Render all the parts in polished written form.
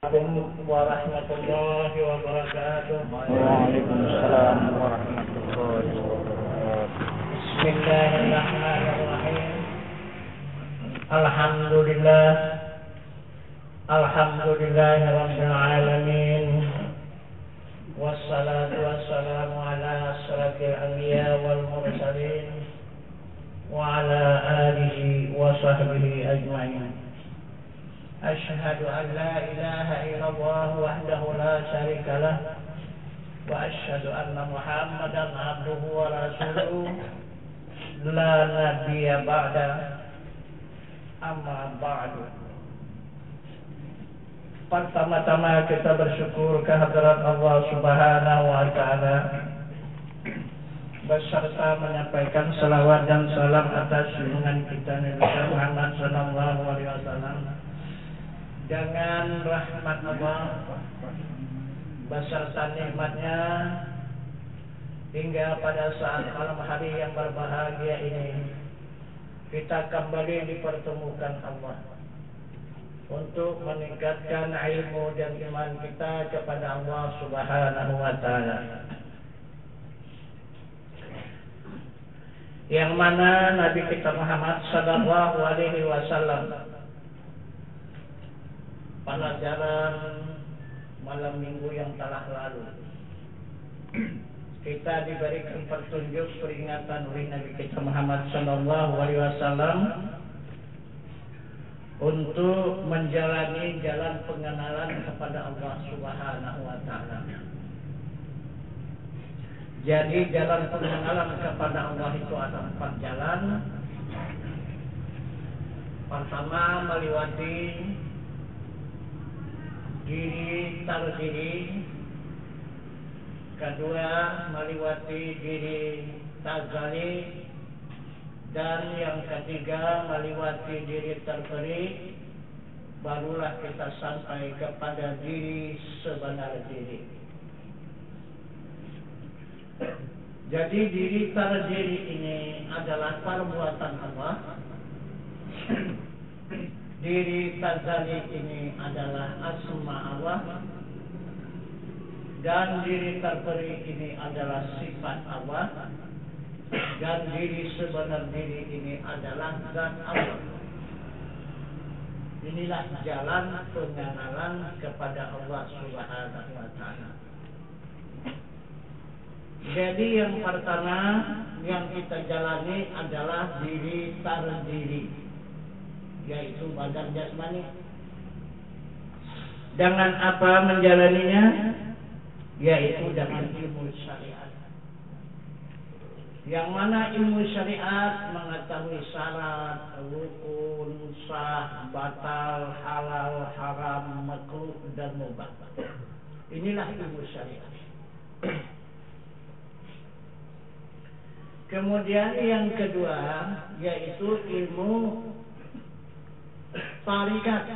Assalamualaikum warahmatullahi wabarakatuh. Waalaikumsalam warahmatullahi wabarakatuh. Bismillahirrahmanirrahim. Alhamdulillahirabbil alamin. Wassalatu wassalamu ala asyrafil anbiya wal mursalin wa ala alihi wa sahbihi ajma'in. أشهد أن لا إله إلا الله وحده لا شريك له وأشهد أن محمدا عبده ورسوله لا نبي بعده أما بعد. Pertama-tama kita bersyukur kehadirat Allah Subhanahu wa Ta'ala, beserta menyampaikan salawat dan salam atas junjungan kita Nabi Muhammad sallallahu alaihi wasallam. Dengan rahmat Allah beserta nikmatnya hingga pada saat malam hari yang berbahagia ini kita kembali dipertemukan Allah untuk meningkatkan ilmu dan iman kita kepada Allah Subhanahu wa Ta'ala, yang mana Nabi kita Muhammad sallallahu alaihi wasallam pada jalan malam minggu yang telah lalu kita diberikan petunjuk peringatan oleh Nabi kita Muhammad sallallahu alaihi wasallam untuk menjalani jalan pengenalan kepada Allah Subhanahu wa Ta'ala. Jadi jalan pengenalan kepada Allah itu ada 4 jalan. Pertama, melewati diri tardiri. Kedua, melewati diri tazali. Dan yang ketiga, melewati diri terperi. Barulah kita sampai kepada diri sebenar diri. Jadi diri tardiri ini adalah perbuatan Allah. Diri tazali ini adalah asma Allah, dan diri terperi ini adalah sifat Allah, dan diri sebenar diri ini adalah zat Allah. Inilah jalan pengenalan kepada Allah Subhanahu wa Ta'ala. Jadi yang pertama yang kita jalani adalah diri tardiri, yaitu badan jasmani. Dengan apa menjalaninya? Yaitu dengan ilmu syariat. Yang mana ilmu syariat mengetahui syarat, rukun, sah, batal, halal, haram, makruh dan mubah. Inilah ilmu syariat. Kemudian yang kedua yaitu ilmu tarikat,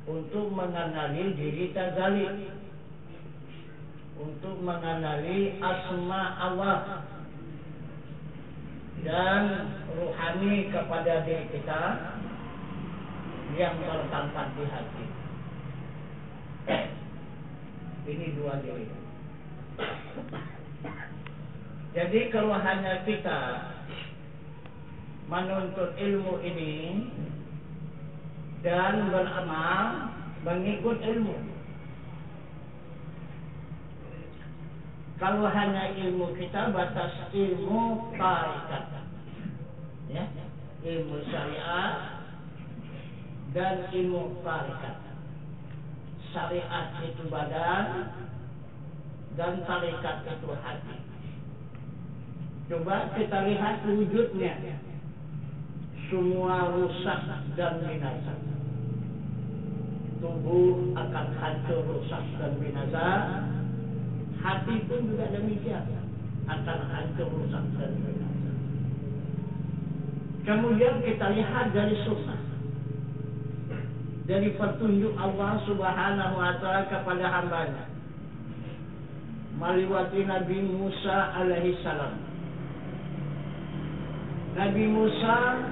untuk mengenali diri tazali, untuk mengenali asma Allah dan ruhani kepada diri kita yang tertampak di hati. Ini 2 diri. Jadi kalau hanya kita menuntut ilmu ini dan beramal mengikut ilmu, kalau hanya ilmu kita batas ilmu tarikat, ya, ilmu syariat dan ilmu tarikat. Syariat itu badan dan tarikat itu hati. Coba kita lihat wujudnya, semua rusak dan binasa. Tubuh akan hancur, rusak dan binasa. Hati pun juga demikian, akan hancur, rusak dan binasa. Kemudian kita lihat dari sunnah, dari petunjuk Allah Subhanahu wa Ta'ala kepada hambanya, melewati Nabi Musa alaihi salam. Nabi Musa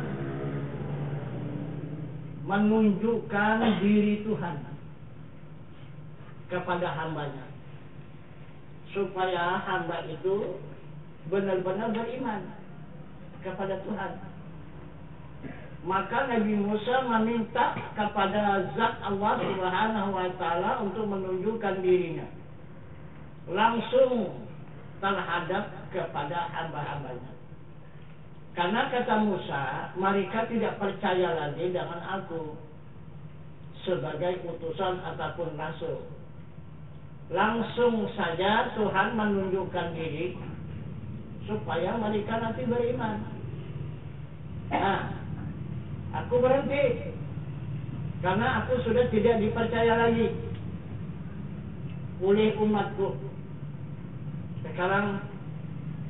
menunjukkan diri Tuhan kepada hambanya, supaya hamba itu benar-benar beriman kepada Tuhan. Maka Nabi Musa meminta kepada Zat Allah Subhanahu wa Ta'ala untuk menunjukkan dirinya langsung terhadap kepada hamba-hambanya. Karena kata Musa, mereka tidak percaya lagi dengan aku sebagai utusan ataupun rasul. Langsung saja Tuhan menunjukkan diri supaya mereka nanti beriman. Nah, aku berhenti karena aku sudah tidak dipercaya lagi oleh umatku. Sekarang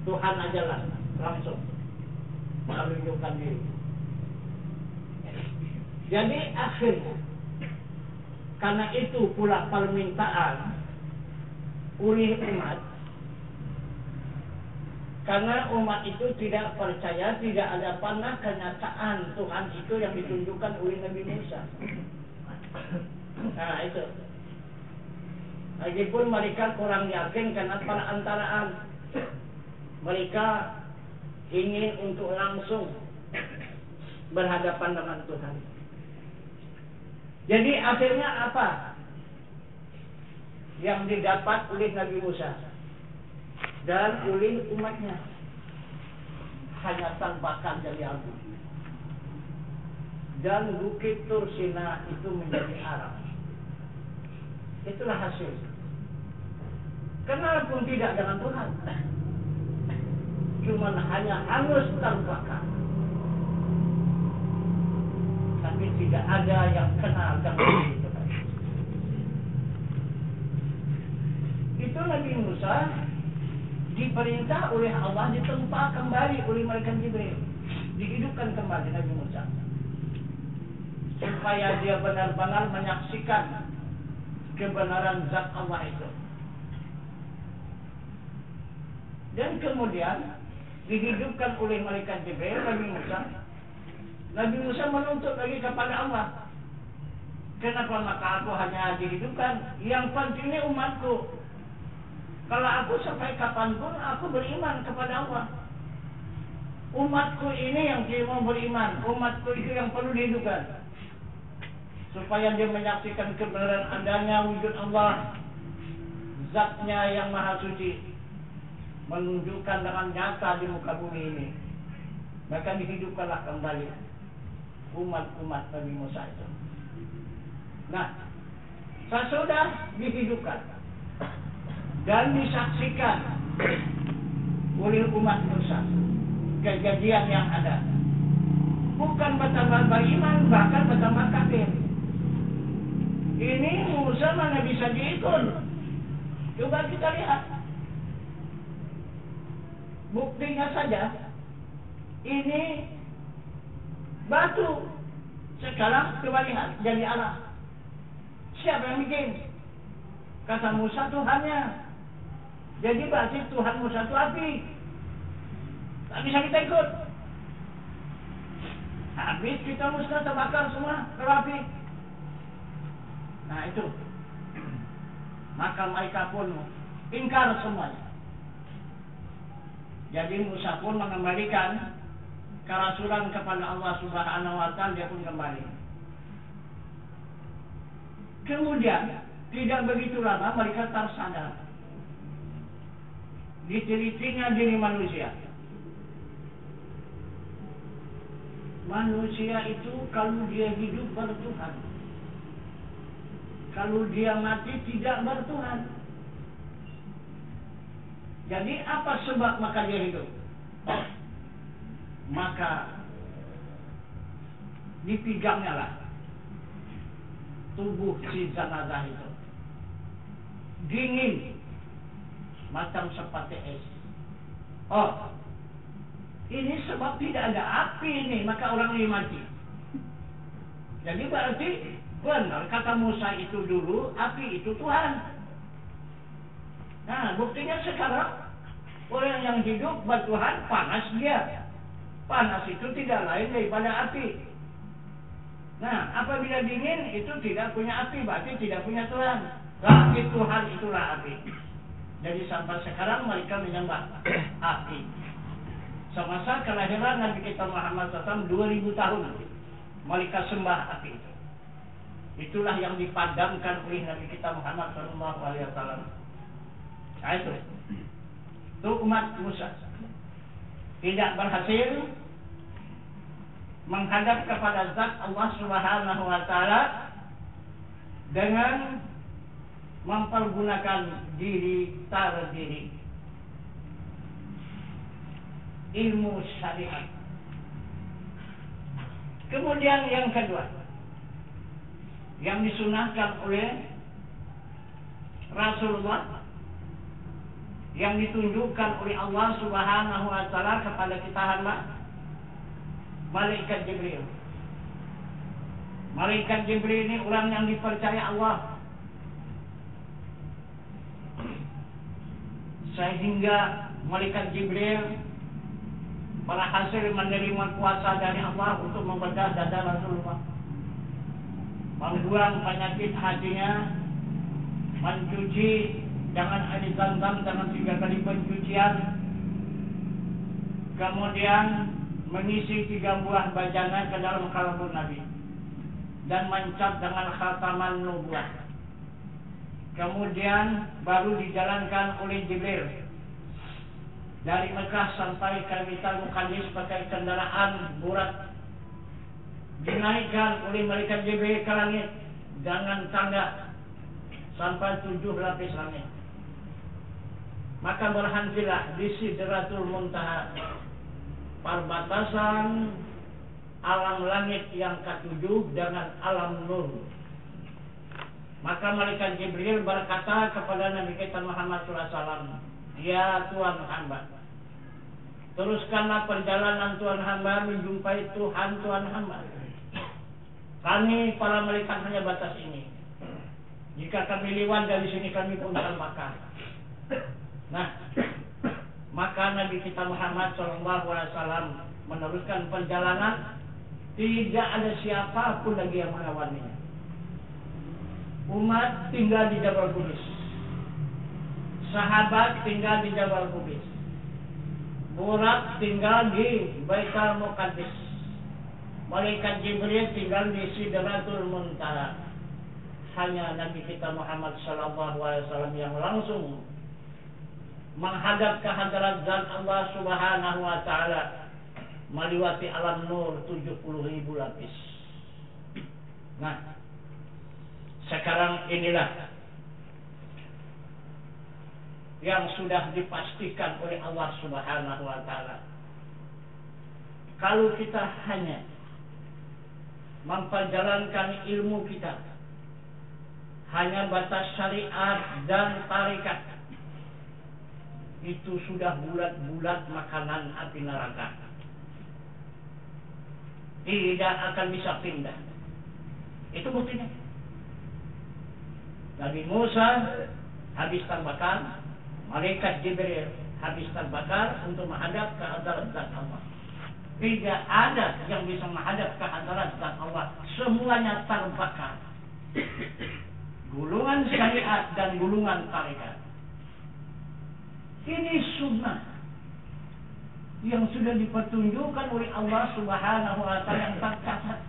Tuhan ajalah langsung menunjukkan diri. Jadi akhirnya karena itu pula permintaan oleh umat, karena umat itu tidak percaya, tidak ada pernah kenyataan Tuhan itu yang ditunjukkan oleh Nabi Musa. Nah itu. Lagipun mereka kurang yakin karena perantaraan. Mereka ingin untuk langsung berhadapan dengan Tuhan. Jadi akhirnya apa yang didapat oleh Nabi Musa dan oleh umatnya? Hanya tampakan dari abu, dan bukit Tursina itu menjadi arang. Itulah hasil. Kenapa tidak dengan Tuhan? Cuma hanya hangus terbakar, tapi tidak ada yang kenal dengan itu. Itu Nabi Musa diperintah oleh Allah ditempa kembali oleh malaikat Jibril, dihidupkan kembali Nabi Musa supaya dia benar-benar menyaksikan kebenaran zat Allah itu. Dan kemudian dihidupkan oleh malaikat Jibril Nabi Musa. Nabi Musa menuntut lagi kepada Allah, kenapa maka aku hanya dihidupkan? Yang pentingnya umatku. Kalau aku sampai kapanpun aku beriman kepada Allah. Umatku ini yang dia mau beriman, umatku itu yang perlu dihidupkan, supaya dia menyaksikan kebenaran adanya wujud Allah, zatnya yang maha suci, menunjukkan dengan nyata di muka bumi ini. Maka dihidupkanlah kembali umat-umat Nabi Musa itu. Nah, sesudah dihidupkan dan disaksikan oleh umat Musa kejadian yang ada, bukan bertambah beriman, bahkan bertambah kafir. Ini Musa mana bisa diikut? Coba kita lihat. Buktinya saja, ini batu sekarang coba lihat jadi Allah. Siapa yang bikin? Kata Musa Tuhannya. Jadi berarti Tuhan Musa itu api. Tak bisa kita ikut. Habis kita Musa terbakar semua kalau api. Nah itu. Maka mereka pun ingkar semuanya. Jadi Musa pun mengembalikan kerasulan kepada Allah Subhanahu wa Ta'ala, dia pun kembali. Kemudian tidak begitu lama mereka tersadar, ditelitinya diri manusia. Manusia itu kalau dia hidup bertuhan, kalau dia mati tidak bertuhan. Jadi apa sebab maka dia hidup? Maka dipegangnya lah tubuh si jenazah itu, dingin macam seperti es. Oh, ini sebab tidak ada api ini, maka orang ini mati. Jadi berarti benar kata Musa itu dulu, api itu Tuhan. Nah, buktinya sekarang orang yang hidup bertuhan panas dia. Panas itu tidak lain daripada api. Nah, apabila dingin itu tidak punya api, berarti tidak punya Tuhan. Tapi Tuhan itulah api. Jadi sampai sekarang mereka menyembah api. Semasa kelahiran Nabi kita Muhammad SAW 2000 tahun mereka sembah api itu. Itulah yang dipadamkan oleh Nabi kita Muhammad SAW. Nah itu umat Musa tidak berhasil menghadap kepada zat Allah Subhanahu wa Ta'ala dengan mempergunakan diri terdiri ilmu syariat. Kemudian yang kedua yang disunahkan oleh Rasulullah, yang ditunjukkan oleh Allah Subhanahu wa Ta'ala kepada kita hamba, Malaikat Jibril. Malaikat Jibril ini orang yang dipercaya Allah, sehingga Malaikat Jibril berhasil menerima kuasa dari Allah untuk membedah dada Rasulullah, membuang penyakit hatinya, mencuci dengan air Zam-Zam dengan 3 kali pencucian, kemudian mengisi 3 buah bajana ke dalam kalbun Nabi dan mencap dengan khataman nubuah. Kemudian baru dijalankan oleh Jibril dari Mekah sampai ke Baitul Muqaddas pakai kendaraan burak, dinaikkan oleh malaikat Jibril ke langit dengan tangga sampai 7 lapis langit. Maka berhentilah di Sidratul Muntaha, perbatasan alam langit yang ke-7 dengan alam nur. Maka malaikat Jibril berkata kepada Nabi kita Muhammad SAW, "Ya Tuhan hamba, teruskanlah perjalanan Tuhan hamba menjumpai Tuhan hamba. Kami para malaikat hanya batas ini. Jika kami lewat dari sini kami pun terbakar." Nah, maka Nabi kita Muhammad SAW meneruskan perjalanan, tidak ada siapapun lagi yang melawannya. Umat tinggal di Jabal Qudus, sahabat tinggal di Jabal Qudus, Burak tinggal di Baitul Muqaddas, malaikat Jibril tinggal di Sidratul Muntaha. Hanya Nabi kita Muhammad SAW yang langsung menghadap ke hadirat zat Allah Subhanahu wa Ta'ala melewati alam nur 70.000 lapis. Nah, sekarang inilah yang sudah dipastikan oleh Allah Subhanahu wa Ta'ala. Kalau kita hanya memperjalankan ilmu kita hanya batas syariat dan tarikat, itu sudah bulat-bulat makanan api neraka. Tidak akan bisa pindah. Itu buktinya. Nabi Musa habis terbakar, malaikat Jibril habis terbakar untuk menghadap ke hadirat zat Allah. Tidak ada yang bisa menghadap ke hadirat zat Allah. Semuanya terbakar. Gulungan syariat dan gulungan tarekat. Ini sunnah yang sudah dipertunjukkan oleh Allah Subhanahu wa Ta'ala yang tercatat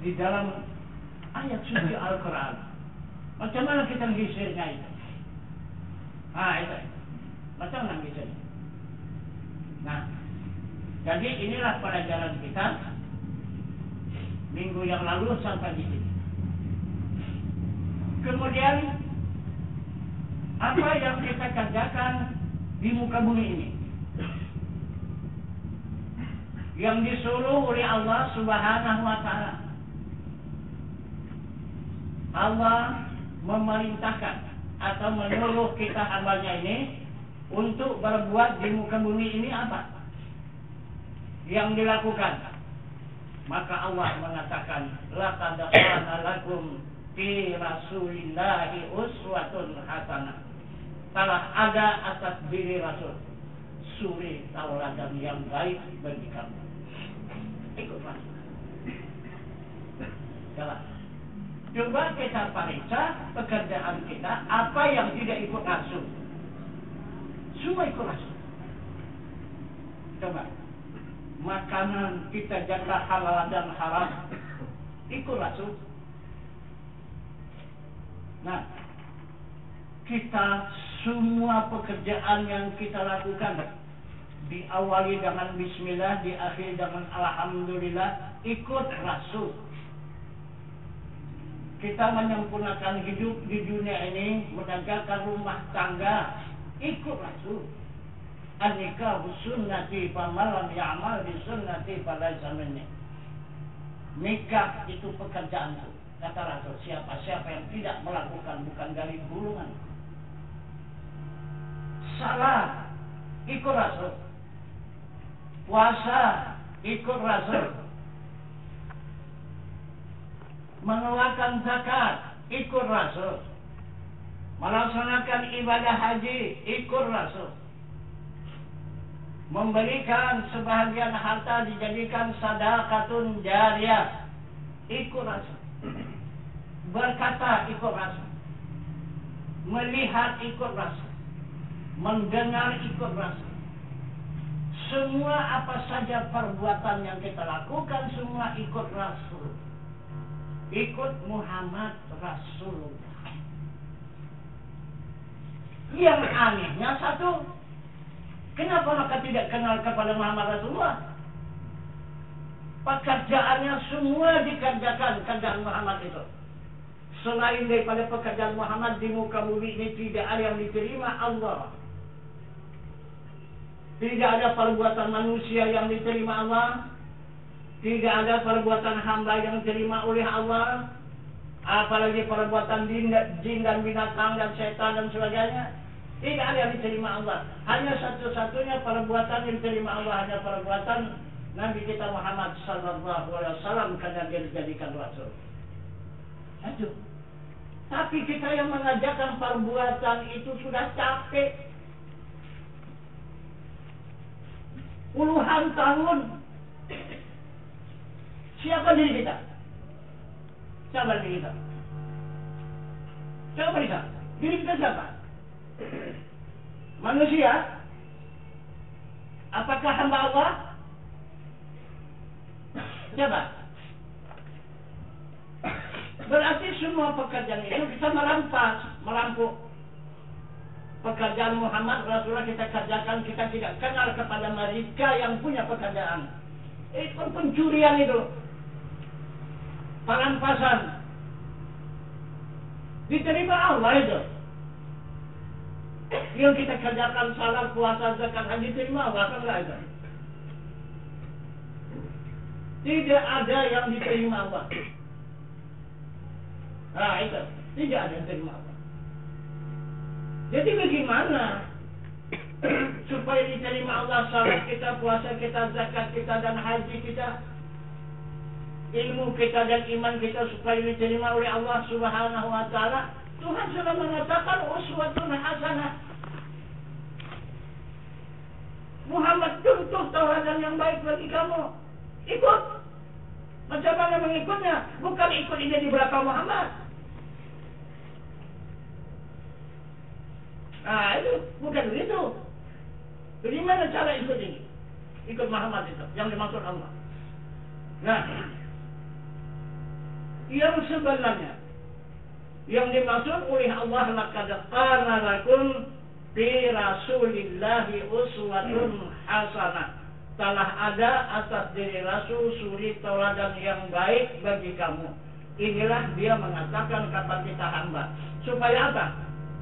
di dalam ayat suci Al-Quran. Macam mana kita menghisirnya itu? Itu. Macam mana menghisirnya? Nah, jadi inilah pelajaran kita minggu yang lalu sampai di sini. Kemudian apa yang kita kerjakan di muka bumi ini, yang disuruh oleh Allah Subhanahu wa Ta'ala. Allah memerintahkan atau menyuruh kita hambanya ini untuk berbuat di muka bumi ini apa yang dilakukan. Maka Allah mengatakan, laqad kana lakum fi Rasulillahi uswatun hasanah. Telah ada atas diri Rasul suri tauladan yang baik bagi kamu. Ikutlah. Jalan. Coba kita periksa pekerjaan kita, apa yang tidak ikut rasul? Semua ikut rasul. Coba, makanan kita jaga halal dan haram, ikut rasul. Nah, kita semua pekerjaan yang kita lakukan diawali dengan bismillah, diakhiri dengan alhamdulillah, ikut rasul. Kita menyempurnakan hidup di dunia ini, menegakkan rumah tangga, ikut rasul. An-nikahu sunnati faman lam ya'mal bi sunnati falaysa minni. Nikah itu pekerjaanku, kata Rasul. Siapa yang tidak melakukan bukan dari golongan. Salat ikut Rasul. Puasa ikut Rasul. Mengeluarkan zakat ikut Rasul. Melaksanakan ibadah haji ikut Rasul. Memberikan sebahagian harta dijadikan sadaqatun jariyah ikut Rasul. Berkata ikut Rasul. Melihat ikut Rasul. Mendengar ikut Rasul. Semua apa saja perbuatan yang kita lakukan semua ikut Rasul. Ikut Muhammad Rasulullah. Yang anehnya satu, kenapa maka tidak kenal kepada Muhammad Rasulullah? Pekerjaannya semua dikerjakan kerjaan Muhammad itu. Selain daripada pekerjaan Muhammad di muka bumi ini tidak ada yang diterima Allah. Tidak ada perbuatan manusia yang diterima Allah. Tidak ada perbuatan hamba yang diterima oleh Allah. Apalagi perbuatan jin dan binatang dan setan dan sebagainya. Tidak ada yang diterima Allah. Hanya satu-satunya perbuatan yang diterima Allah hanya perbuatan Nabi kita Muhammad sallallahu alaihi wasallam karena dia dijadikan rasul. Aduh. Tapi kita yang mengajarkan perbuatan itu sudah capek. Puluhan tahun. Siapa diri kita? Siapa diri kita? Siapa kita? Diri kita siapa? Manusia? Apakah hamba Allah? Siapa? Berarti semua pekerjaan itu kita melampuk. Pekerjaan Muhammad Rasulullah kita kerjakan, kita tidak kenal kepada mereka yang punya pekerjaan. Itu pencurian itu. Perampasan. Diterima Allah itu. Yang kita kerjakan salat, puasa, zakat, haji diterima Allah kan enggak itu. Tidak ada yang diterima Allah. Nah itu, tidak ada yang diterima Allah. Jadi bagaimana supaya diterima Allah salat kita, puasa kita, zakat kita dan haji kita, ilmu kita dan iman kita supaya diterima oleh Allah Subhanahu wa taala? Tuhan sudah mengatakan uswatun hasanah. Muhammad contoh tauladan yang baik bagi kamu. Ikut. Macam mana mengikutnya? Bukan ikut ini di belakang Muhammad. Nah itu bukan begitu. Bagaimana cara ikut ini? Ikut Muhammad itu yang dimaksud Allah. Nah, yang sebenarnya yang dimaksud oleh Allah laqad kana lakum fi rasulillahi uswatun hasanah. Telah ada atas diri Rasul suri tauladan yang baik bagi kamu. Inilah dia mengatakan kata kita hamba. Supaya apa?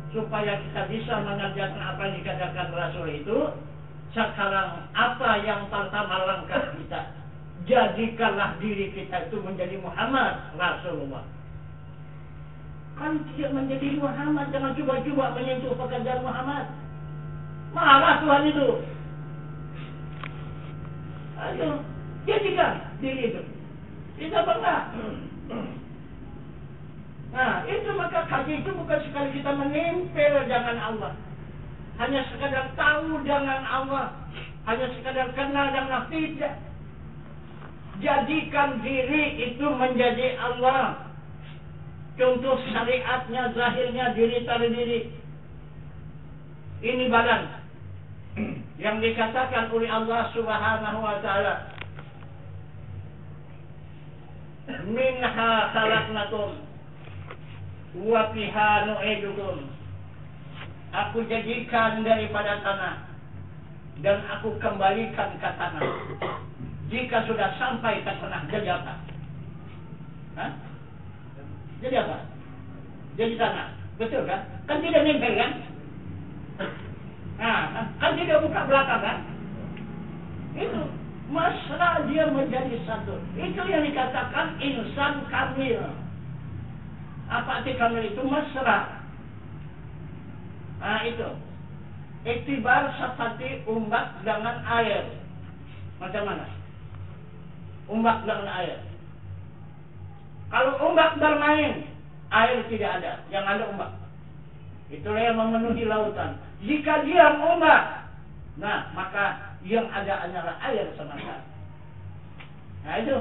Supaya kita bisa mengerjakan apa yang dikatakan Rasul itu. Sekarang apa yang pertama langkah kita? Jadikanlah diri kita itu menjadi Muhammad Rasulullah. Kan tidak menjadi Muhammad, jangan coba-coba menyentuh pekerjaan Muhammad. Marah Tuhan itu. Ayo, jadikan diri itu. Kita bangga. Nah, itu maka haji itu bukan sekali kita menempel dengan Allah. Hanya sekadar tahu dengan Allah. Hanya sekadar kenal dengan tidak. Jadikan diri itu menjadi Allah. Contoh syariatnya, zahirnya, diri terdiri. Ini badan yang dikatakan oleh Allah Subhanahu wa Ta'ala, minha khalaqnakum wa fiha nu'idukum. Aku jadikan daripada tanah dan aku kembalikan ke tanah. Jika sudah sampai ke tanah, jadi apa? Hah? Jadi apa? Jadi tanah. Betul kan? Kan tidak nempel kan? Nah, kan tidak buka belakang kan? Itu mesra dia menjadi satu. Itu yang dikatakan insan kamil. Apa arti kamil itu? Mesra. Nah itu. Iktibar seperti umbak dengan air. Macam mana? Umbak dengan air. Kalau umbak bermain, air tidak ada. Yang ada umbak. Itulah yang memenuhi lautan. Jika dia ombak, nah maka yang ada hanyalah air semata. Nah itu,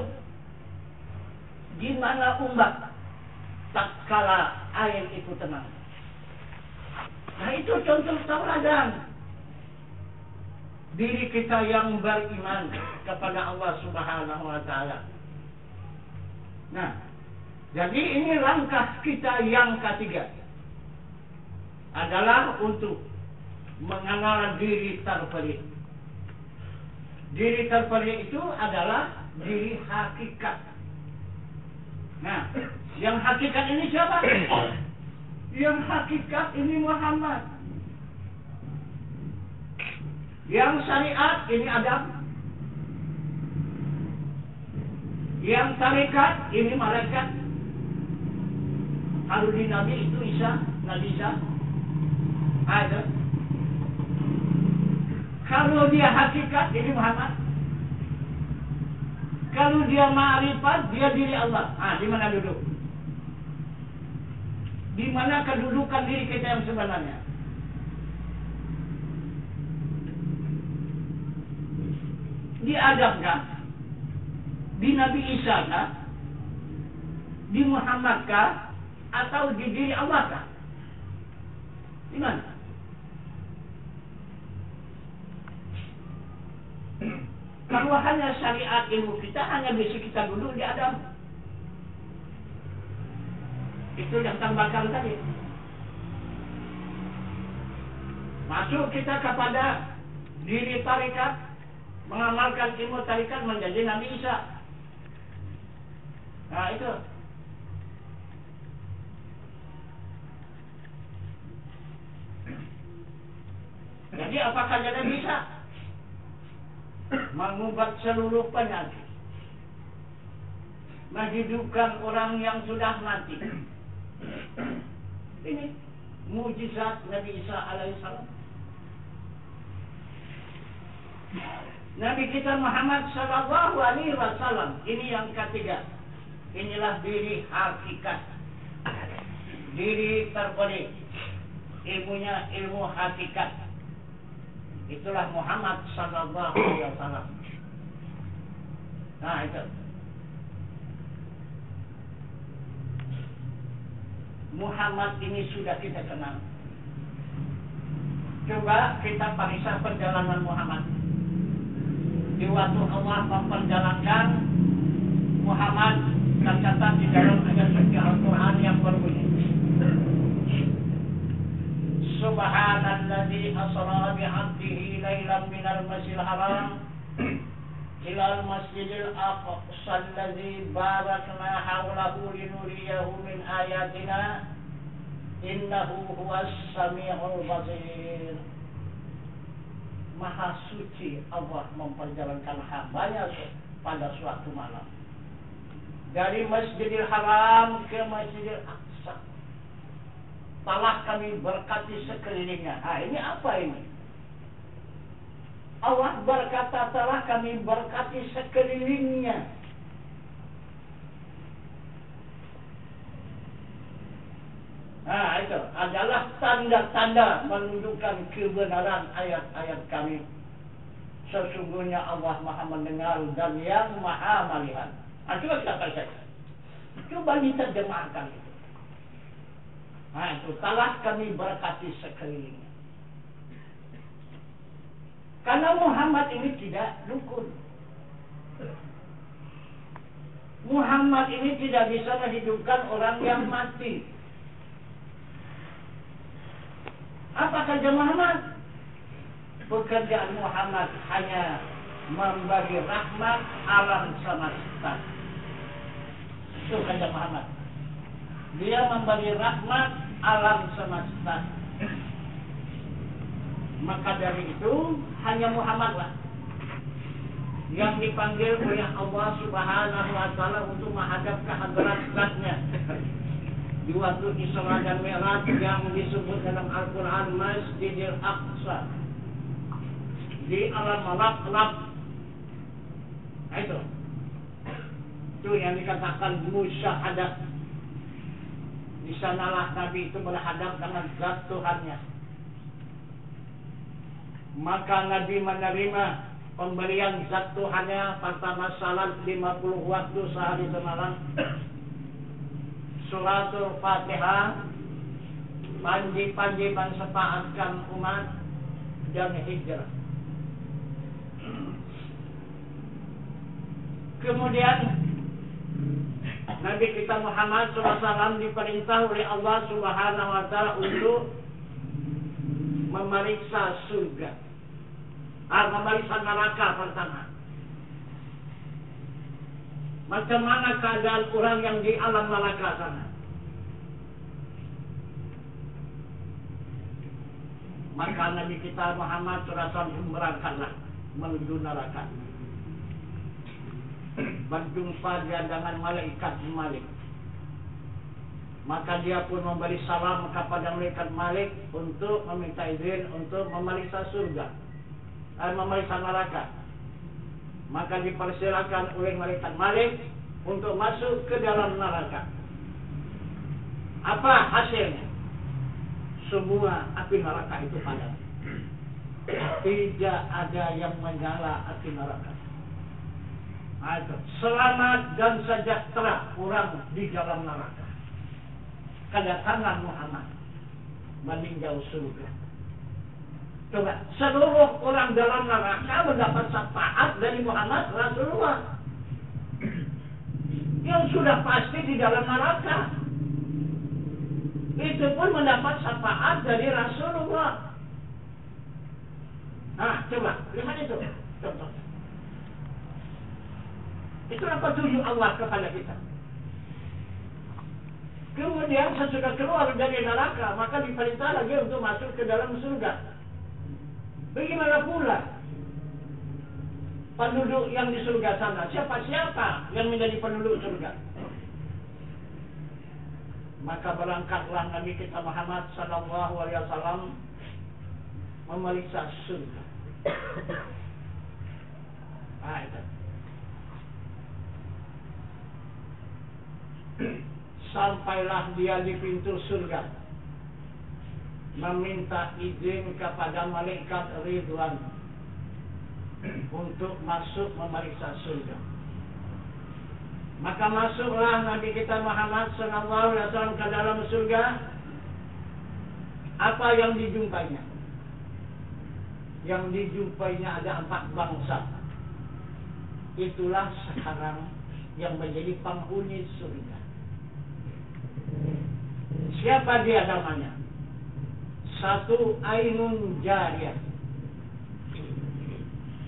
gimana ombak tak kala air itu tenang. Nah itu contoh tauladan diri kita yang beriman kepada Allah Subhanahu wa Ta'ala. Nah, jadi ini langkah kita yang ketiga adalah untuk mengenal diri terpelit. Diri terpelit itu adalah diri hakikat. Nah, yang hakikat ini siapa? Yang hakikat ini Muhammad. Yang syariat ini Adam. Yang tarekat ini malaikat. Kalau di Nabi itu Isa, Nabi Isa. Ada. Kalau dia hakikat, ini Muhammad. Kalau dia ma'rifat, dia diri Allah. Di mana duduk? Di mana kedudukan diri kita yang sebenarnya? Di Adam kah? Di Nabi Isa kah? Di Muhammad kah? Atau di diri Allah kah? Di mana? Kalau hanya syariat ilmu kita, hanya bisa kita duduk di Adam. Itu yang tambahkan tadi. Masuk kita kepada diri tarikat, mengamalkan ilmu tarikat menjadi Nabi Isa. Nah itu. Jadi apakah jadi bisa mengubat seluruh penyakit, menghidupkan orang yang sudah mati? Ini mujizat Nabi Isa alaihissalam. Nabi kita Muhammad sallallahu alaihi wasallam, ini yang ketiga. Inilah diri hakikat, diri terpelit, ilmunya ilmu hakikat. Itulah Muhammad sallallahu alaihi wasallam. Nah itu. Muhammad ini sudah kita kenal. Coba kita periksa perjalanan Muhammad. Di waktu Allah memperjalankan Muhammad, tercatat di dalam ayat suci Al-Quran yang berbunyi, Subhanalladzi asra bi'abdihi lailan minal masjidil haram ilal masjidil aqsa alladzi barakna hawlahu linuriyahu min ayatina innahu huwas sami'ul basir. Maha suci Allah memperjalankan hambanya pada suatu malam dari Masjidil Haram ke Masjidil Aqsa. Telah kami berkati sekelilingnya. Ini apa ini? Allah berkata telah kami berkati sekelilingnya. Itu adalah tanda-tanda menunjukkan kebenaran ayat-ayat kami. Sesungguhnya Allah Maha mendengar dan yang Maha melihat. Coba kita perhatikan. Coba kita jemahkan itu. Nah itu telah kami berkati sekelilingnya. Karena Muhammad ini tidak dukun. Muhammad ini tidak bisa menghidupkan orang yang mati. Apa kerja Muhammad? Pekerjaan Muhammad hanya membagi rahmat alam semesta. Itu kerja Muhammad. Dia membagi rahmat alam semesta. Maka dari itu hanya Muhammadlah yang dipanggil oleh Allah Subhanahu wa taala untuk menghadap ke hadrat Zatnya. Di waktu Isra dan Mi'raj yang disebut dalam Al-Quran Masjidil Aqsa, di alam malak-malak. Nah, itu yang dikatakan musyahadah. Di sanalah Nabi itu berhadap dengan zat Tuhannya. Maka Nabi menerima pemberian zat Tuhannya pertama salat 50 waktu sehari semalam, suratul Fatihah, panji-panji mensepaatkan umat, dan hijrah. Kemudian Nabi kita Muhammad SAW diperintah oleh Allah Subhanahu wa taala untuk memeriksa surga, memeriksa neraka pertama. Macam mana keadaan orang yang di alam neraka sana? Maka Nabi kita Muhammad SAW berangkatlah menuju neraka. Berjumpa dia dengan malaikat Malik. Maka dia pun memberi salam kepada malaikat Malik untuk meminta izin untuk memeriksa surga, memeriksa neraka. Maka dipersilakan oleh malaikat Malik untuk masuk ke dalam neraka. Apa hasilnya? Semua api neraka itu padam. Tidak ada yang menyala api neraka. Selamat dan sejahtera orang di dalam neraka. Kedatangan Muhammad meninjau surga. Coba, seluruh orang dalam neraka mendapat syafaat dari Muhammad Rasulullah yang sudah pasti di dalam neraka. Itu pun mendapat syafaat dari Rasulullah. Nah, coba, lihat itu contoh. Itu apa tujuan Allah kepada kita. Kemudian sesudah keluar dari neraka, maka diperintah lagi untuk masuk ke dalam surga. Bagaimana pula penduduk yang di surga sana? Siapa-siapa yang menjadi penduduk surga? Maka berangkatlah Nabi kita Muhammad SAW memeriksa surga. Itu. Sampailah dia di pintu surga, meminta izin kepada malaikat Ridwan untuk masuk memeriksa surga. Maka masuklah Nabi kita Muhammad SAW ke dalam surga. Apa yang dijumpainya? Yang dijumpainya ada 4 bangsa. Itulah sekarang yang menjadi penghuni surga. Siapa dia namanya? 1, Ainun Jariyah.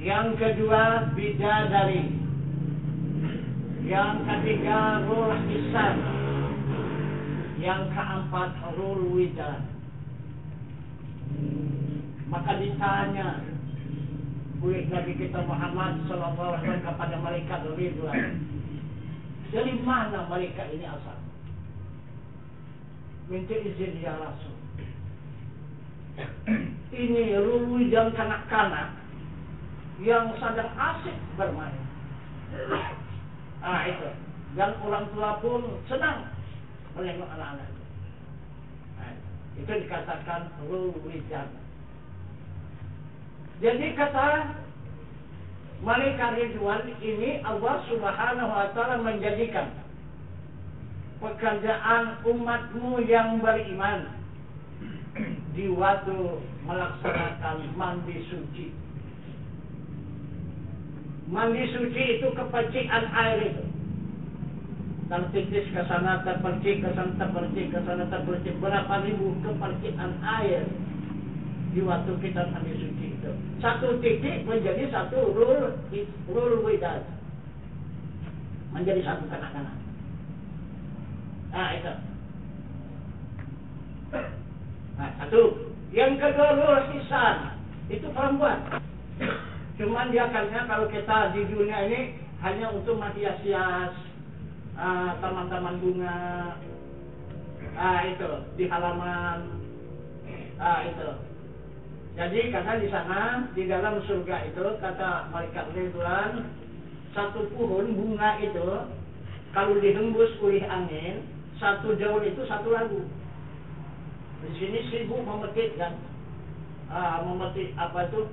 Yang kedua, Bidadari. Yang ketiga, Ruh Hisan. Yang keempat, Ruh Widan. Maka ditanya oleh Nabi kita Muhammad SAW kepada malaikat Ridwan, dari mana mereka ini asal? Minta izin ya Rasul. Ini Ruh dan kanak-kanak yang sedang asik bermain. Itu. Dan orang tua pun senang menengok anak-anak. Itu dikatakan Ruh dan. Jadi kata malaikat Ridwan ini Allah Subhanahu wa taala menjadikan pekerjaan umatmu yang beriman di waktu melaksanakan mandi suci. Mandi suci itu kepercikan air itu. Tertitis ke sana, terpercik ke sana, terpercik ke sana, terpercik berapa ribu kepercikan air di waktu kita mandi suci itu. Satu titik menjadi satu rul widad. Menjadi satu kanak-kanak. Nah, itu. Nah, satu. Yang kedua, rul hisan. Itu perempuan. Cuman dia akannya kalau kita di dunia ini hanya untuk menghias-hias taman-taman bunga. Itu. Di halaman. Itu. Jadi karena di sana, di dalam surga itu, kata malaikat Ridwan, satu pohon bunga itu, kalau dihembus oleh angin, satu daun itu satu lagu. Di sini sibuk memetik kan, memetik apa itu,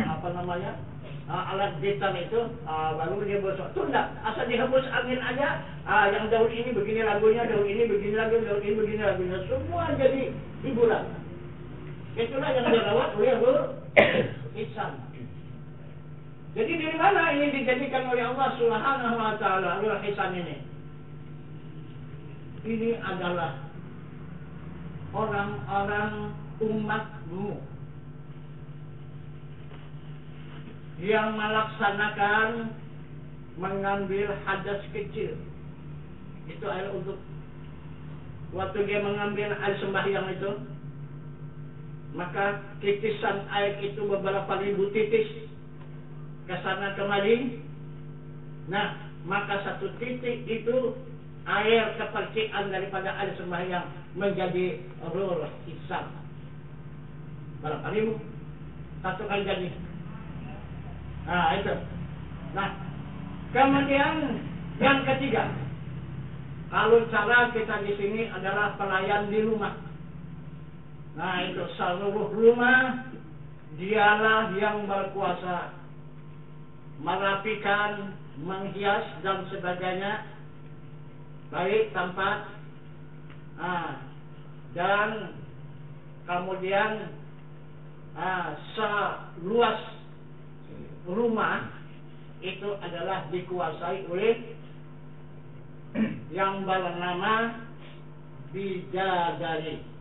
apa namanya, alat gitar itu, baru dia bosok. Itu enggak, asal dihembus angin aja, yang daun ini begini lagunya, daun ini begini lagunya, daun ini begini lagunya, semua jadi hiburan. Itulah yang dirawat oleh Rul Hisan. Jadi dari mana ini dijadikan oleh Allah Subhanahu wa taala Rul Hisan ini? Ini adalah orang-orang umatmu yang melaksanakan mengambil hadas kecil. Itu air untuk waktu dia mengambil air sembahyang itu, maka titisan air itu beberapa ribu titis ke sana kemari. Nah, maka satu titik itu air kepercikan daripada air sembahyang menjadi Rul Hisan. Berapa ribu? Satu kali jadi. Nah, itu. Nah, kemudian yang ketiga, kalau cara kita di sini adalah pelayan di rumah. Nah, itu seluruh rumah dialah yang berkuasa merapikan, menghias dan sebagainya, baik tempat, dan kemudian seluas rumah itu adalah dikuasai oleh yang bernama bidadari.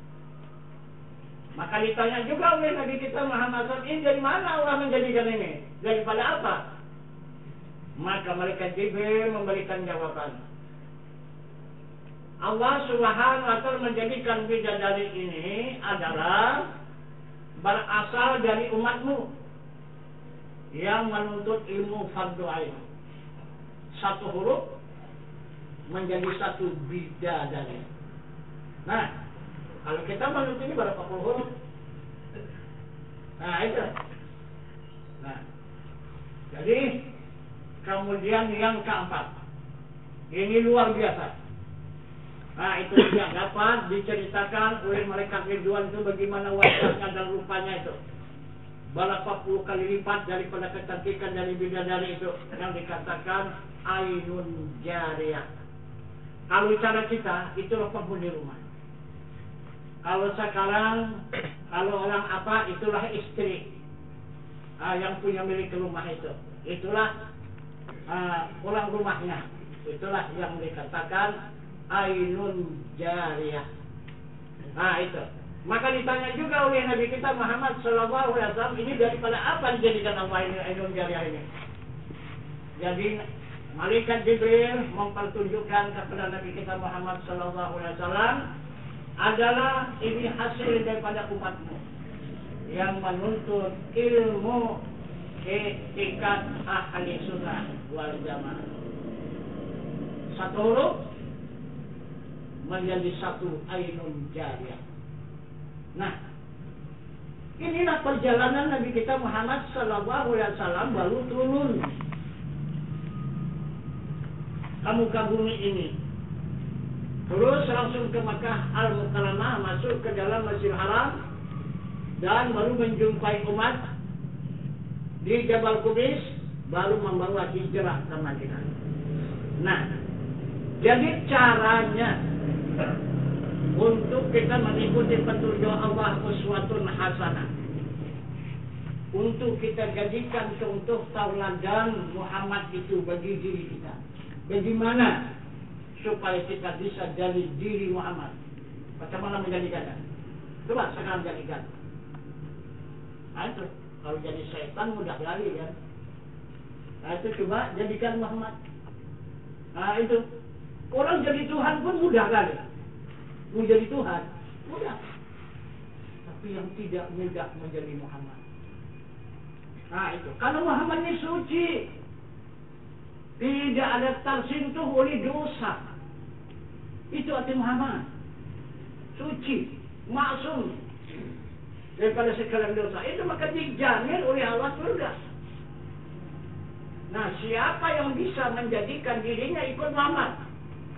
Maka ditanya juga oleh Nabi kita Muhammad SAW, ini dari mana Allah menjadikan ini? Daripada apa? Maka malaikat Jibril memberikan jawaban. Allah Subhanahu wa taala menjadikan bidadari ini adalah berasal dari umatmu yang menuntut ilmu fardu ain. Satu huruf menjadi satu bidadari. Nah, kalau kita menuntut ini berapa puluh huruf? Nah, itu. Nah, jadi kemudian yang keempat, ini luar biasa. Nah, itu yang dapat diceritakan oleh malaikat Ridwan itu bagaimana wajahnya dan rupanya itu. Berapa puluh kali lipat daripada kecantikan dari bidadari itu yang dikatakan ainun jariyah. Kalau cara kita itulah penghuni rumah. Kalau sekarang, kalau orang apa, itulah istri yang punya milik rumah itu. Itulah orang rumahnya. Itulah yang dikatakan ainun jariyah. Nah, itu. Maka ditanya juga oleh Nabi kita Muhammad SAW, ini daripada apa dijadikan Allah ini ainun jariyah ini? Jadi malaikat Jibril mempertunjukkan kepada Nabi kita Muhammad SAW, adalah ini hasil daripada umatmu yang menuntut ilmu etikat ahli sunnah wal jamaah. Satu huruf menjadi satu ainun jariyah. Nah, inilah perjalanan Nabi kita Muhammad SAW baru turun ke muka bumi ini. Terus langsung ke Makkah Al-Mukarramah, masuk ke dalam Masjidil Haram, dan baru menjumpai umat di Jabal Qubais, baru membawa hijrah ke Madinah. Nah, jadi caranya untuk kita mengikuti petunjuk Allah uswatun hasanah, untuk kita jadikan contoh tauladan Muhammad itu bagi diri kita. Bagaimana supaya kita bisa jadi diri Muhammad? Bagaimana menjadikannya? Coba sekarang jadikan. Nah itu, kalau jadi setan mudah lari kan. Nah itu coba jadikan Muhammad. Nah itu, orang jadi Tuhan pun mudah kali. Menjadi Tuhan mudah, tapi yang tidak mudah menjadi Muhammad. Nah itu, karena Muhammad ini suci, tidak ada tersentuh oleh dosa. Itu arti Muhammad, suci, maksum daripada segala dosa. Itu maka dijamin oleh Allah surga. Nah, siapa yang bisa menjadikan dirinya ikut Muhammad,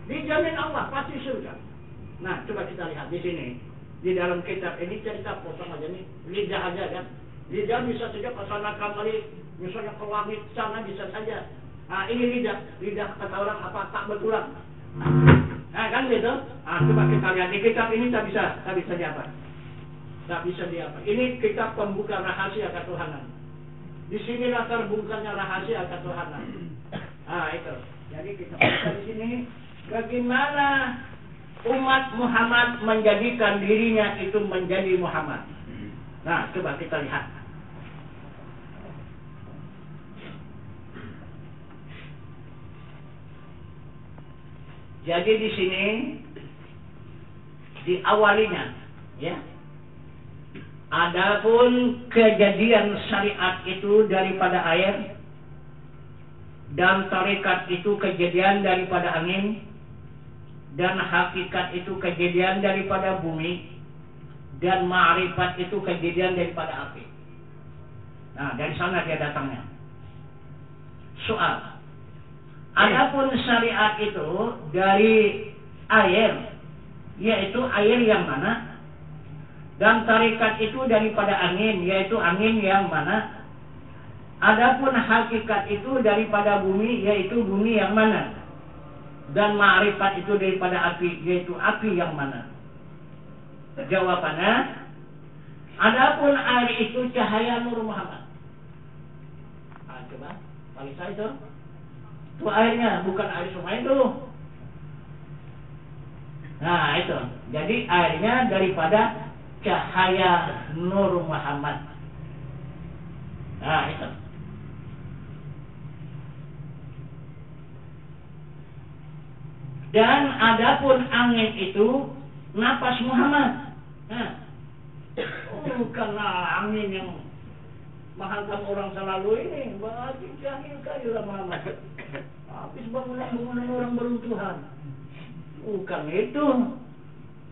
dijamin Allah pasti surga. Nah, coba kita lihat di sini, di dalam kitab ini cerita kosong aja nih, lidah aja kan. Lidah bisa saja ke sana kemari, misalnya ke langit sana bisa saja. Nah, ini lidah kata orang apa tak betulan. Nah, kan gitu. Nah, coba kita lihat di kitab ini tak bisa diapa. Tak bisa diapa. Ini kitab pembuka rahasia ketuhanan. Di sinilah terbukanya rahasia ketuhanan. Nah, itu. Jadi kita baca di sini bagaimana umat Muhammad menjadikan dirinya itu menjadi Muhammad. Nah, coba kita lihat. Jadi di sini diawalinya, ya. Adapun kejadian syariat itu daripada air, dan tarekat itu kejadian daripada angin, dan hakikat itu kejadian daripada bumi, dan ma'rifat itu kejadian daripada api. Nah, dari sana dia datangnya. Soal, adapun syariat itu dari air, yaitu air yang mana, dan tarekat itu daripada angin, yaitu angin yang mana. Adapun hakikat itu daripada bumi, yaitu bumi yang mana. Dan ma'rifat itu daripada api, yaitu api yang mana. Jawabannya, adapun air itu cahaya Nur Muhammad. Nah, coba balik saya itu. Itu airnya, bukan air sungai itu. Nah itu, jadi airnya daripada cahaya Nur Muhammad. Nah itu. Dan adapun angin itu napas Muhammad. Nah, karena angin yang menghantam orang selalu ini, berarti jahil kali Muhammad. Habis bangunan orang beruntuhan. Bukan itu,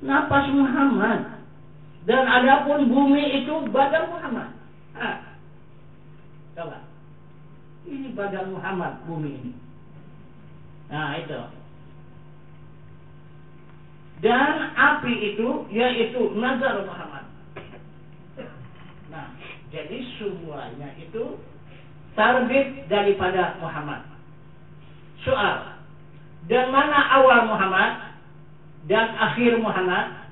napas Muhammad. Dan adapun bumi itu badan Muhammad. Nah, coba, ini badan Muhammad bumi ini. Nah itu. Dan api itu yaitu nazar Muhammad. Nah, jadi semuanya itu terbit daripada Muhammad. Soal, dan mana awal Muhammad dan akhir Muhammad,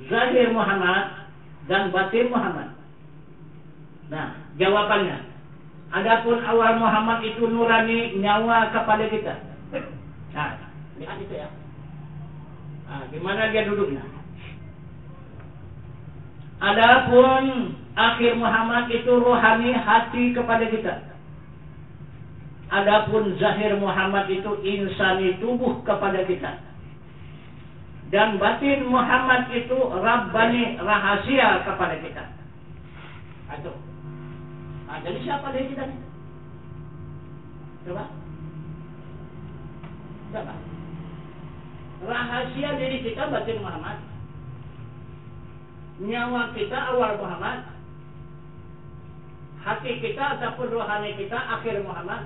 zahir Muhammad dan batin Muhammad? Nah, jawabannya, adapun awal Muhammad itu nurani, nyawa kepada kita. Nah, lihat itu ya. Nah, gimana dia duduknya? Adapun akhir Muhammad itu rohani, hati kepada kita. Adapun zahir Muhammad itu insani, tubuh kepada kita. Dan batin Muhammad itu rabbani, rahasia kepada kita. Aduh. Nah, jadi siapa dari kita nih? Coba. Rahasia diri kita batin Muhammad, nyawa kita awal Muhammad, hati kita ataupun rohani kita akhir Muhammad,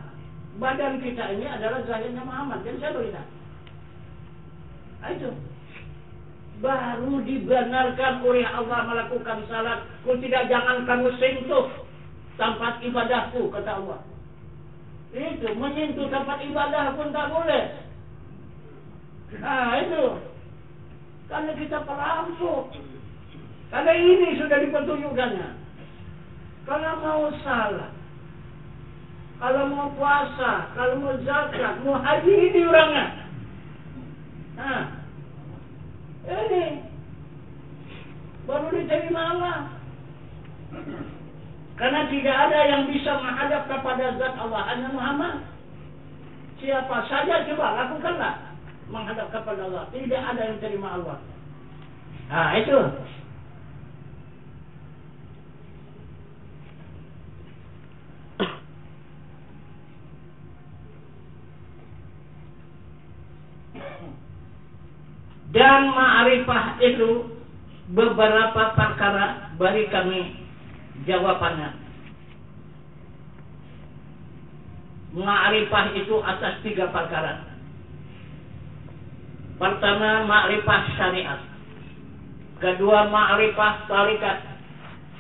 badan kita ini adalah zahirnya Muhammad. Dan saya berita, itu baru dibenarkan oleh Allah melakukan salat. Kau tidak, jangan kamu sentuh tempat ibadahku, kata Allah. Itu menyentuh tempat ibadah pun tak boleh. Nah itu, Karena kita perampok. Karena ini sudah dipetunjukkannya. Kalau mau salah, kalau mau puasa, kalau mau zakat, mau haji, ini orangnya. Nah, ini baru diterima Allah. Karena tidak ada yang bisa menghadap kepada zat Allah, hanya Muhammad. Siapa saja coba lakukanlah menghadap kepada Allah. Tidak ada yang terima Allah. Nah, itu. Dan ma'rifah itu beberapa perkara, beri kami jawabannya. Ma'rifah itu atas 3 perkara. Pertama, ma'rifah syariat. Kedua, ma'rifah tarikat.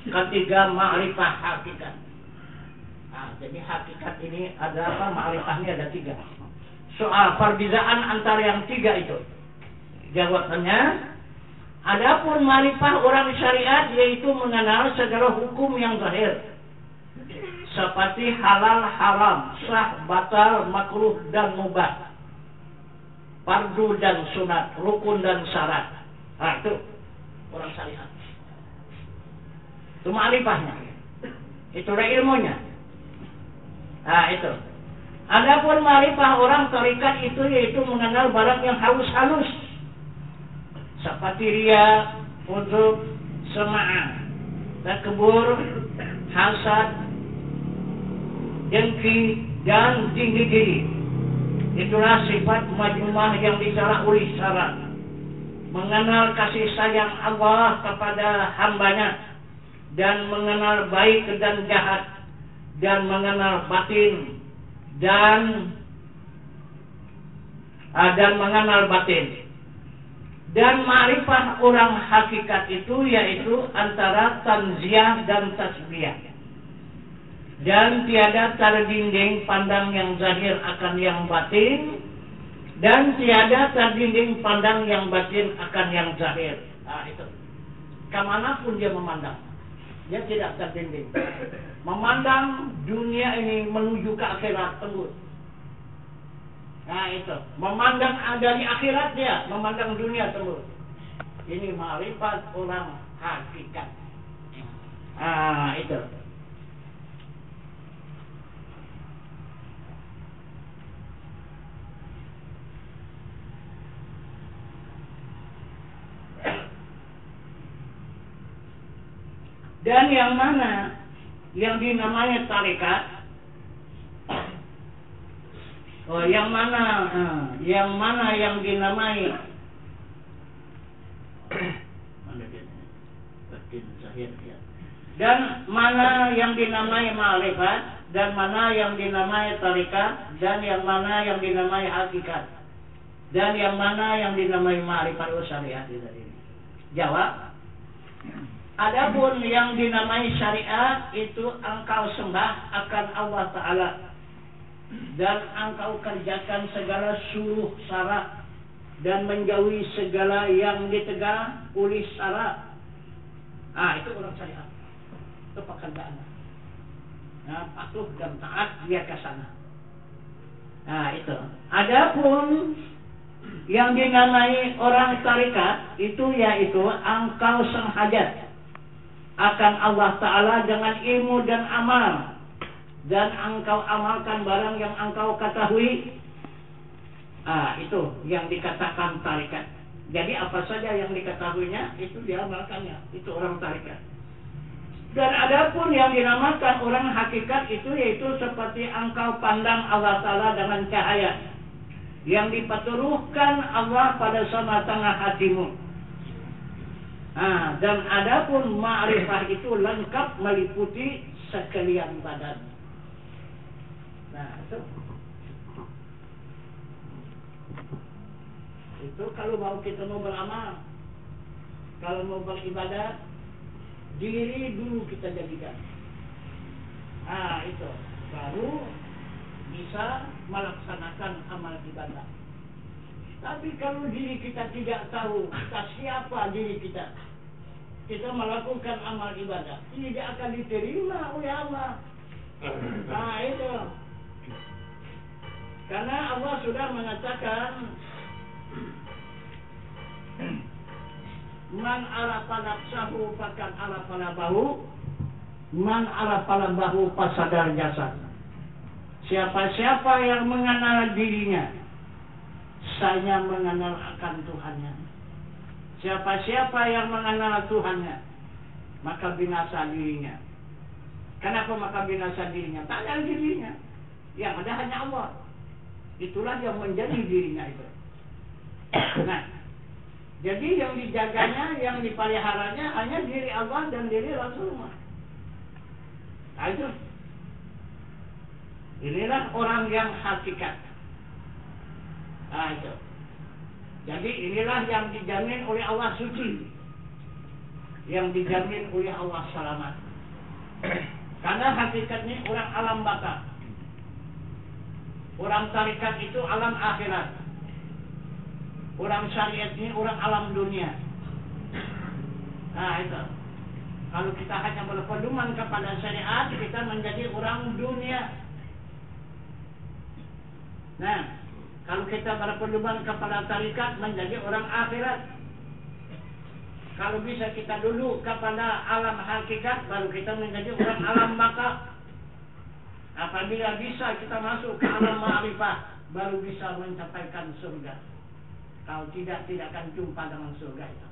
Ketiga, ma'rifah hakikat. Nah, jadi hakikat ini ada apa? Ma'rifahnya ada 3. Soal perbedaan antara yang 3 itu. Jawabannya, adapun ma'rifah orang syariat yaitu mengenal segala hukum yang zahir, seperti halal, haram, sah, batal, makruh dan mubah, fardu dan sunat, rukun dan syarat. Nah, itu orang syariat. Itu ma'rifahnya. Itulah ilmunya. Nah, itu. Adapun ma'rifah orang tarikat itu yaitu mengenal barang yang halus-halus, seperti riya, ujub, sema'ah, takbur, hasad, dengki, dan tinggi diri. Itulah sifat majmumah yang dicela oleh syarat. Mengenal kasih sayang Allah kepada hambanya, dan mengenal baik dan jahat, dan mengenal batin, dan mengenal batin. Dan ma'rifah orang hakikat itu yaitu antara tanziyah dan tasbiyah. Dan tiada terdinding pandang yang zahir akan yang batin, dan tiada terdinding pandang yang batin akan yang zahir. Nah, itu. Kemanapun dia memandang, dia tidak terdinding. Memandang dunia ini menuju ke akhirat tembus. Nah, itu. Memandang dari akhirat dia, memandang dunia tembus. Ini ma'rifat orang hakikat. Ah, itu. Dan yang mana yang dinamai tarekat? Yang mana yang dinamai dan mana yang dinamai ma'rifat, dan mana yang dinamai tarekat, dan yang mana yang dinamai hakikat, dan yang mana yang dinamai ma'rifat syariat ini. Jawab. Adapun yang dinamai syariat itu engkau sembah akan Allah Ta'ala, dan engkau kerjakan segala suruh syarat, dan menjauhi segala yang ditegah oleh syarat. Ah, itu orang syariat. Itu pekerjaan. Nah, patuh dan taat dia ke sana. Nah, itu. Adapun yang dinamai orang tarekat itu yaitu engkau senghajat akan Allah Ta'ala dengan ilmu dan amal, dan engkau amalkan barang yang engkau ketahui. Ah, itu yang dikatakan tarekat. Jadi apa saja yang diketahuinya itu diamalkannya. Itu orang tarekat. Dan adapun yang dinamakan orang hakikat itu yaitu seperti engkau pandang Allah Ta'ala dengan cahaya yang dipeturuhkan Allah pada sama tengah hatimu. Dan adapun ma'rifah itu lengkap meliputi sekalian badan. Nah, itu kalau mau kita mau beramal, kalau mau beribadah, diri dulu kita jadikan. Itu baru bisa melaksanakan amal ibadah. Tapi kalau diri kita tidak tahu kita siapa diri kita, kita melakukan amal ibadah, tidak akan diterima oleh Allah. Nah itu. Karena Allah sudah mengatakan, man arafa nafsahu faqad arafa nabahu, man arafa nabahu fasadar jasad. Siapa-siapa yang mengenal dirinya, saya mengenal akan Tuhannya. Siapa-siapa yang mengenal Tuhannya, maka binasa dirinya. Kenapa maka binasa dirinya? Tak ada dirinya. Yang ada hanya Allah. Itulah yang menjadi dirinya itu. Nah, jadi yang dijaganya, yang dipeliharanya hanya diri Allah dan diri Rasulullah. Nah itu. Inilah orang yang hakikat. Nah itu. Jadi inilah yang dijamin oleh Allah suci, yang dijamin oleh Allah selamat. Karena hakikatnya orang alam baka, orang tarikat itu alam akhirat, orang syariat ini orang alam dunia. Nah itu. Kalau kita hanya berpedoman kepada syariat, kita menjadi orang dunia. Nah, kalau kita berpedoman kepada tarikat, menjadi orang akhirat. Kalau bisa kita dulu kepada alam hakikat, baru kita menjadi orang alam baka. Apabila bisa kita masuk ke alam ma'rifah, baru bisa mencapaikan surga. Kalau tidak akan jumpa dengan surga itu.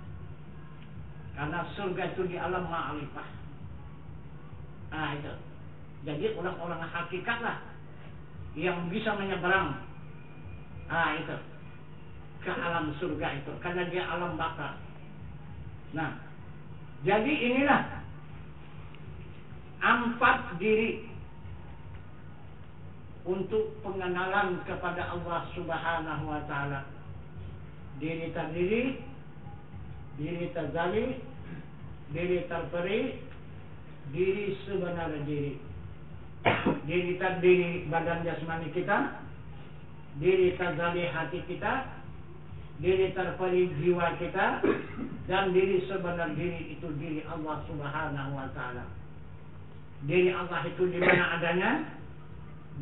Karena surga itu di alam ma'rifah. Nah itu. Jadi orang-orang hakikat lah yang bisa menyeberang itu ke alam surga itu, karena dia alam baka. Nah, jadi inilah 4 diri untuk pengenalan kepada Allah Subhanahu wa taala. Diri terdiri, diri terzali, diri terperi, diri sebenarnya diri. Diri terdiri badan jasmani kita, diri terzali hati kita, diri terperi jiwa kita, dan diri sebenar diri itu diri Allah Subhanahu wa taala. Diri Allah itu di mana adanya?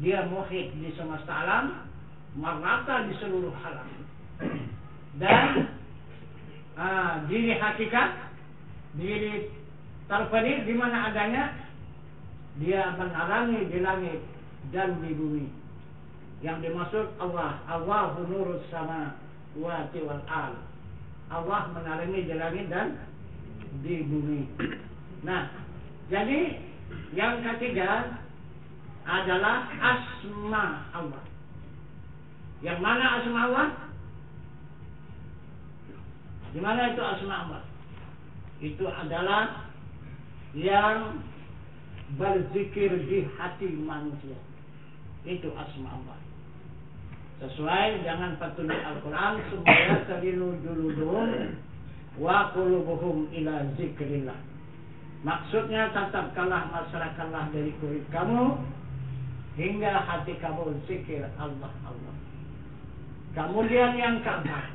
Dia muhit di semesta alam, merata di seluruh alam. Dan diri hakikat, diri terperi di mana adanya? Dia menarangi di langit dan di bumi. Yang dimaksud Allah, Allahu nurus samawati wal ard. Allah menarangi di langit dan di bumi. Nah, jadi yang ketiga adalah asma Allah. Yang mana asma Allah? Di mana itu asma Allah? Itu adalah yang berzikir di hati manusia. Itu asma Allah. Sesuai dengan petunjuk Al-Quran, supaya tadinu juluduhum wa qulubuhum ila zikrillah. Maksudnya tetapkanlah masyarakatlah dari kulit kamu hingga hati kamu zikir Allah. Kemudian yang keempat,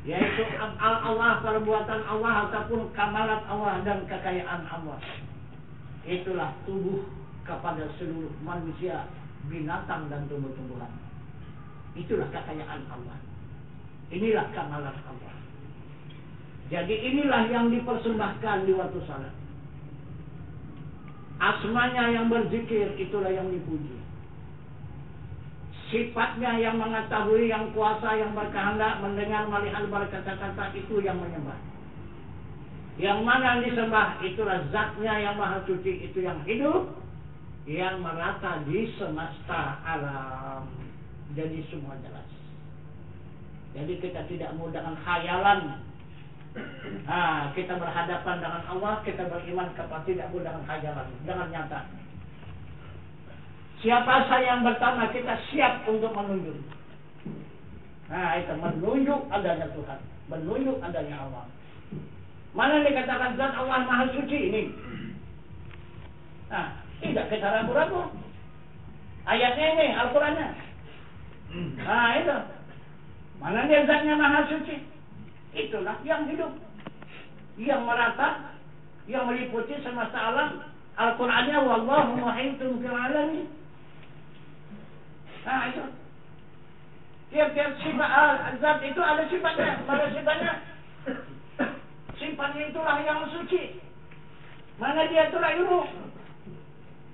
yaitu Allah, perbuatan Allah ataupun kamalat Allah dan kekayaan Allah. Itulah tubuh kepada seluruh manusia, binatang dan tumbuh-tumbuhan. Itulah kekayaan Allah. Inilah kamalat Allah. Jadi inilah yang dipersembahkan di waktu salat. Asmanya yang berzikir, itulah yang dipuji. Sifatnya yang mengetahui, yang kuasa, yang berkehendak, mendengar, melihat, berkata-kata, itu yang menyembah. Yang mana disembah, itulah zatnya yang maha suci, itu yang hidup, yang merata di semesta alam. Jadi semua jelas. Jadi kita tidak mau dengan khayalan. Kita berhadapan dengan Allah, kita beriman kepada, tidak mau dengan khayalan, dengan nyata. Siapa saya yang pertama, kita siap untuk menunjuk. Itu menunjuk adanya Tuhan, menunjuk adanya Allah. Mana dikatakan zat Allah maha suci ini? Tidak kita ragu-ragu. Ayatnya ini, Al-Qurannya. Itu. Mana dia zatnya maha suci? Itulah yang hidup, yang merata, yang meliputi semesta alam. Al-Qur'annya wallahu muhitun bil alamin. Nah itu. Tiap-tiap sifat zat itu ada sifatnya. Mana sifatnya? Sifatnya itulah yang suci. Mana dia itulah ilmu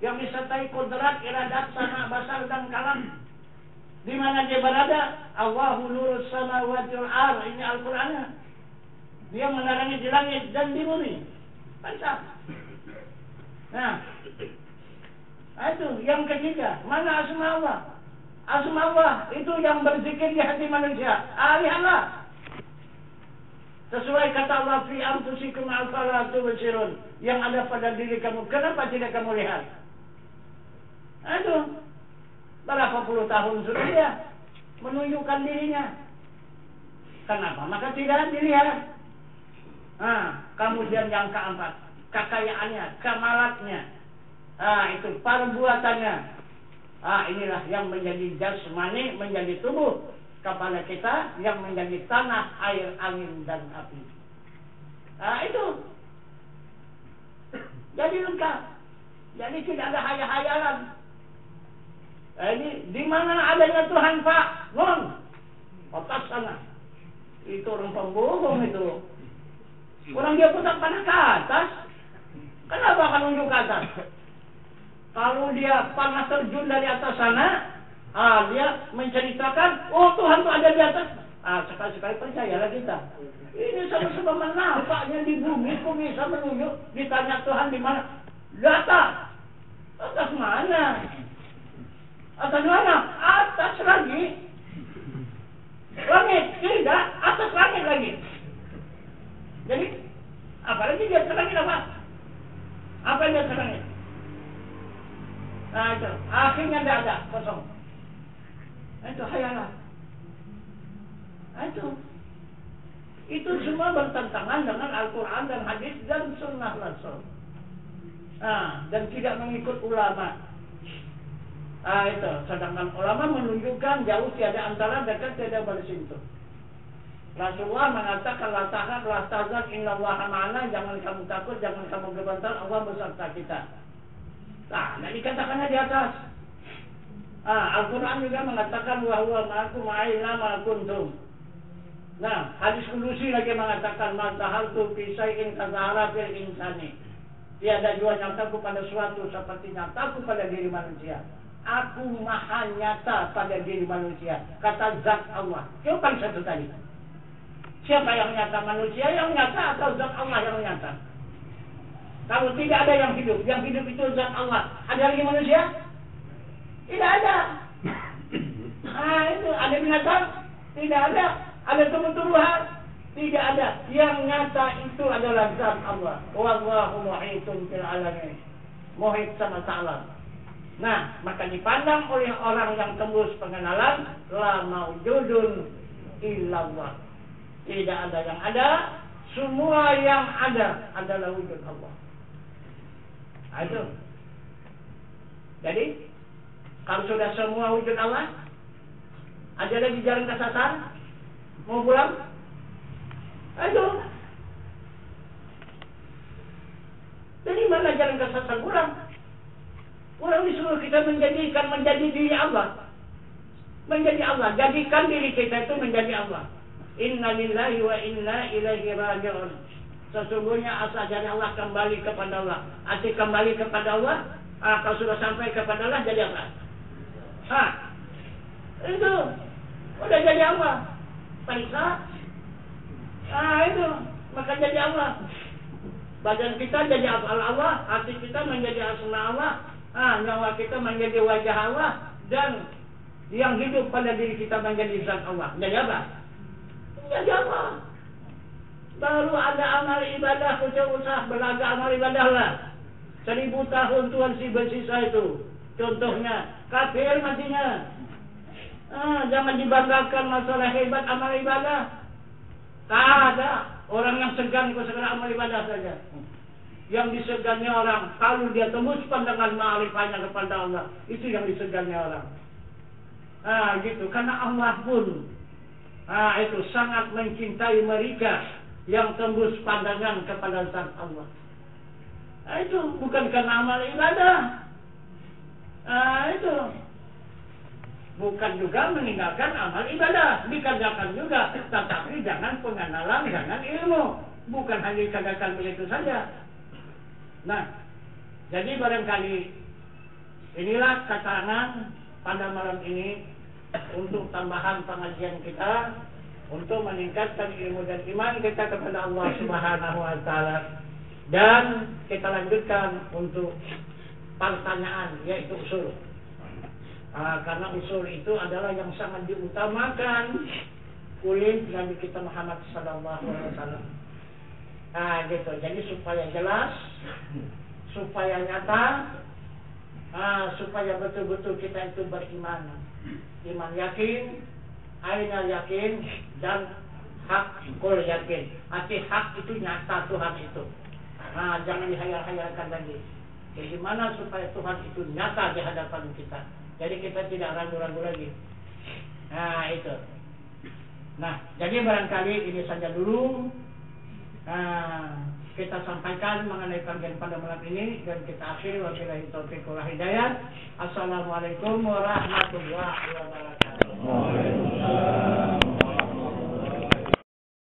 yang disertai kodrat, iradat, sama, basar, dan kalam. Di mana dia berada? Allahu nurus samawati wal ardh. Ini Al-Qur'annya. Dia menerangi di langit dan di bumi. Baca. Nah, itu yang ketiga. Mana asma Allah? Asma Allah itu yang berzikir di hati manusia. Lihatlah. Sesuai kata Allah, fi anfusikum afala tubsirun. Yang ada pada diri kamu, kenapa tidak kamu lihat? Aduh, berapa puluh tahun sudah dia menunjukkan dirinya. Kenapa? Maka tidak dilihat. Kemudian yang keempat, kekayaannya, kemalatnya. Itu perbuatannya. Inilah yang menjadi jasmani, menjadi tubuh kepala kita, yang menjadi tanah, air, angin, dan api. Itu. Jadi lengkap. Jadi tidak ada hayal-hayalan. Ini di mana adanya Tuhan Pak? Atas sana. Itu orang pembohong itu. Orang dia putar panah ke atas. Kenapa akan nunjuk ke atas? Kalau dia panah terjun dari atas sana, dia menceritakan, Tuhan itu ada di atas. Sekali-sekali percayalah kita. Ini sama-sama menapaknya di bumi, kok bisa menunjuk? Ditanya Tuhan di mana? Di atas. Atas mana? Atas mana? Atas lagi. Langit, tidak. Atas langit lagi. Jadi, apalagi dia ke langit apa? Apa yang dia ke langit? Itu. Akhirnya tidak ada. Kosong. Itu hayalah. Itu semua bertentangan dengan Al-Quran dan hadis dan sunnah Rasul. Dan tidak mengikut ulama. Itu. Sedangkan ulama menunjukkan jauh tiada antara, dekat tiada bersentuh. Rasulullah mengatakan la tahab la tahzan innallaha ma'ana, jangan kamu takut, jangan kamu gemetar, Allah beserta kita. Nah dikatakannya di atas. Al-Quran juga mengatakan wa huwa ma'akum aina ma kuntum. Nah, hadis kudusi lagi mengatakan matahaltu fi syai'in kazahara fil insani. Tiada jua nyataku pada suatu seperti nyataku pada diri manusia. Aku maha nyata pada diri manusia. Kata zat Allah. Coba satu tadi. Siapa yang nyata, manusia yang nyata atau zat Allah yang nyata? Kalau tidak ada yang hidup itu zat Allah. Ada lagi manusia? Tidak ada. Itu ada binatang? Tidak ada. Ada tumbuh-tumbuhan? Tidak ada. Yang nyata itu adalah zat Allah. Wallahu muhitun bil alamin. Muhit sama alam. Nah, maka dipandang oleh orang yang tembus pengenalan, la maujudun illallah. Tidak ada yang ada, semua yang ada adalah wujud Allah. Itu. Jadi, kalau sudah semua wujud Allah, ada lagi jalan kesasar, mau pulang? Itu. Jadi mana jalan kesasar pulang? Orang disuruh kita menjadi diri Allah. Menjadi Allah. Jadikan diri kita itu menjadi Allah. Inna lillahi wa inna ilaihi raji'un. Sesungguhnya asal dari Allah kembali kepada Allah. Asal kembali kepada Allah, kalau sudah sampai kepada Allah jadi apa? Itu. Udah jadi Allah. Periksa. Itu. Maka jadi Allah. Badan kita jadi Allah. Hati kita menjadi asma Allah. Nyawa kita menjadi wajah Allah, dan yang hidup pada diri kita menjadi zat Allah. Jadi apa? Jadi apa? Baru ada amal ibadah, usaha belaga amal ibadah lah. 1000 tahun Tuhan si bersisa itu. Contohnya kafir matinya. Jangan dibanggakan masalah hebat amal ibadah. Tak ada orang yang segan ke segala amal ibadah saja. Yang disegannya orang, kalau dia tembus pandangan ma'rifahnya kepada Allah, itu yang disegannya orang. Gitu. Karena Allah pun Itu sangat mencintai mereka yang tembus pandangan kepada zat Allah. Itu bukan karena amal ibadah. Itu bukan juga meninggalkan amal ibadah, dikerjakan juga, tetapi jangan pengenalan, jangan ilmu. Bukan hanya katakan begitu saja. Nah, jadi barangkali inilah keterangan pada malam ini untuk tambahan pengajian kita, untuk meningkatkan ilmu dan iman kita kepada Allah Subhanahu wa Ta'ala. Dan kita lanjutkan untuk pertanyaan, yaitu usul. Karena usul itu adalah yang sangat diutamakan oleh Nabi kita Muhammad sallallahu alaihi wasallam. Gitu. Jadi supaya jelas, supaya nyata, supaya betul-betul kita itu beriman. Iman yakin, ainal yakin, dan hakul yakin. Arti hak itu nyata Tuhan itu. Jangan dihayal-hayalkan lagi. Bagaimana supaya Tuhan itu nyata di hadapan kita. Jadi kita tidak ragu-ragu lagi. Itu. Nah, jadi barangkali ini saja dulu. Kita sampaikan mengenai kajian pada malam ini dan kita akhiri wabillahi taufiq wal hidayah. Assalamualaikum warahmatullahi wabarakatuh.